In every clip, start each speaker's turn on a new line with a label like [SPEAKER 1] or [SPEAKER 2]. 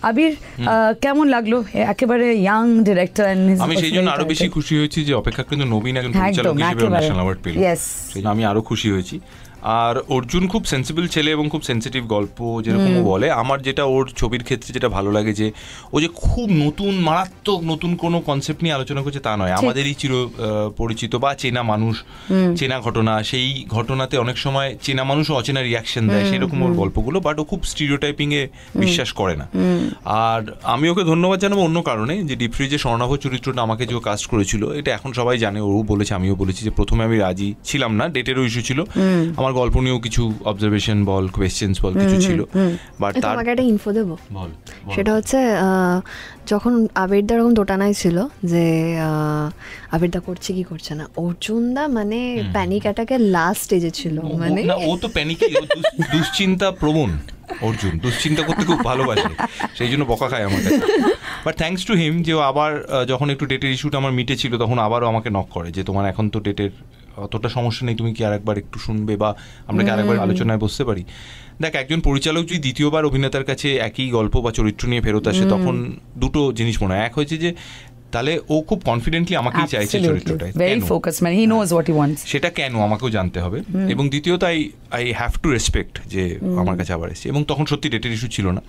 [SPEAKER 1] আবির কেমন লাগলো একেবারে ইয়াং ডিরেক্টর?
[SPEAKER 2] আমি সেই জন্য আরো বেশি খুশি হয়েছি যে অপেক্ষা কিন্তু নবীন একজন পরিচালক হিসেবে ন্যাশনাল অ্যাওয়ার্ড পেল, সেই জন্য আমি আরো খুশি হয়েছি। আর অর্জুন খুব সেন্সিবল ছেলে এবং খুব সেন্সিটিভ গল্প যেরকম বলে। আমার যেটা ওর ছবির ক্ষেত্রে যেটা ভালো লাগে যে ও যে খুব নতুন মারাত্মক নতুন কোনো কনসেপ্ট নিয়ে আলোচনা করছে তা নয়, আমাদেরই চির পরিচিত বা চেনা মানুষ, চেনা ঘটনা, সেই ঘটনাতে অনেক সময় চেনা মানুষও অচেনা রিয়াকশন দেয়, সেরকম ওর গল্পগুলো। বাট ও খুব স্টিরিওটাইপিংয়ে বিশ্বাস করে না। আর আমি ওকে ধন্যবাদ জানাবো অন্য কারণে, যে ডিপ ফ্রিজে স্বর্ণাভ চরিত্রটা আমাকে যে কাস্ট করেছিল, এটা এখন সবাই জানে, ও বলেছে আমিও বলেছি যে প্রথমে আমি রাজি ছিলাম না, ডেটেরও ইস্যু ছিল, আমার গল্প নিয়েও কিছু অবজারভেশন বল, কোয়েশ্চেন্স বল কিছু ছিল। বাট
[SPEAKER 3] তোমাকে একটা ইনফো দেবো,
[SPEAKER 2] বল।
[SPEAKER 3] সেটা হচ্ছে যখন আবিরদা এরকম দোটানায় ছিল যে আবিরদা করছে কি করছে না, অর্জুনদা মানে প্যানিক অ্যাটাকের লাস্ট স্টেজে ছিল। মানে
[SPEAKER 2] ও তো প্যানিকে দুশ্চিন্তা প্রবণ, অর্জুন দুশ্চিন্তা করতে খুব ভালোবাসে, সেই জন্য বকা খায় আমার কাছে। বাট থ্যাঙ্কস টু হিম যে আবার যখন একটু ডেটের ইস্যুটা আমার মিটেছিল তখন আবারও আমাকে নক করে যে তোমার এখন তো ডেটের অতটা সমস্যা নেই, তুমি কি আরেকবার একটু শুনবে বা আমরা কি আরেকবার আলোচনায় বসতে পারি। দেখ, একজন পরিচালক যদি দ্বিতীয়বার অভিনেতার কাছে একই গল্প বা চরিত্র নিয়ে ফেরত আসে তখন দুটো জিনিস মনে হয়। এক হয়েছে যে তাহলে ও খুব কনফিডেন্টলি আমাকেই চাইছে চরিত্রটা, সেটা কেন আমাকেও জানতে হবে। এবং দ্বিতীয়ত আই হ্যাভ টু রেসপেক্ট যে আমার কাছে আবার এসেছে, এবং তখন সত্যি ডেটের ইস্যু ছিল না।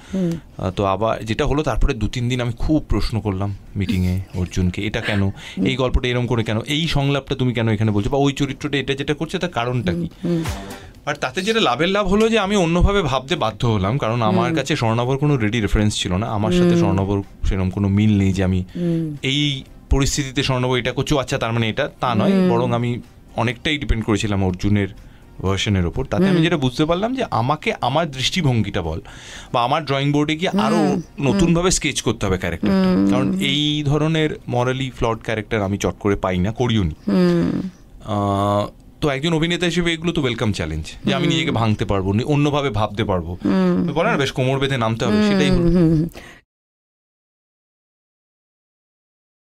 [SPEAKER 2] তো আবার যেটা হলো তারপরে 2-3 দিন আমি খুব প্রশ্ন করলাম মিটিংয়ে অর্জুনকে, এটা কেন, এই গল্পটা এরকম করে কেন, এই সংলাপটা তুমি কেন এখানে বলছো, বা ওই চরিত্রটা এটা যেটা করছে তার কারণটা কি। আর তাতে যেটা লাভের লাভ হলো যে আমি অন্যভাবে ভাবতে বাধ্য হলাম, কারণ আমার কাছে স্বর্ণাভর কোনো রেডি রেফারেন্স ছিল না, আমার সাথে স্বর্ণাভর সেরকম কোনো মিল নেই যে আমি এই পরিস্থিতিতে স্বর্ণাভর এটা করছো আচ্ছা তার মানে এটা, তা নয়, বরং আমি অনেকটাই ডিপেন্ড করেছিলাম অর্জুনের ভার্সনের ওপর। তাতে আমি যেটা বুঝতে পারলাম যে আমাকে আমার দৃষ্টিভঙ্গিটা বল বা আমার ড্রয়িং বোর্ডে গিয়ে আরো নতুনভাবে স্কেচ করতে হবে ক্যারেক্টারটা, কারণ এই ধরনের মরালি ফ্লড ক্যারেক্টার আমি চট করে পাই না, করিও নি। তো একজন অভিনেতা হিসেবে এগুলো তো ওয়েলকাম চ্যালেঞ্জ, যে আমি নিজেকে ভাঙতে পারবো, অন্যভাবে ভাবতে পারবো, বলে না বেশ কোমর বেঁধে নামতে হবে, সেটাই হলো।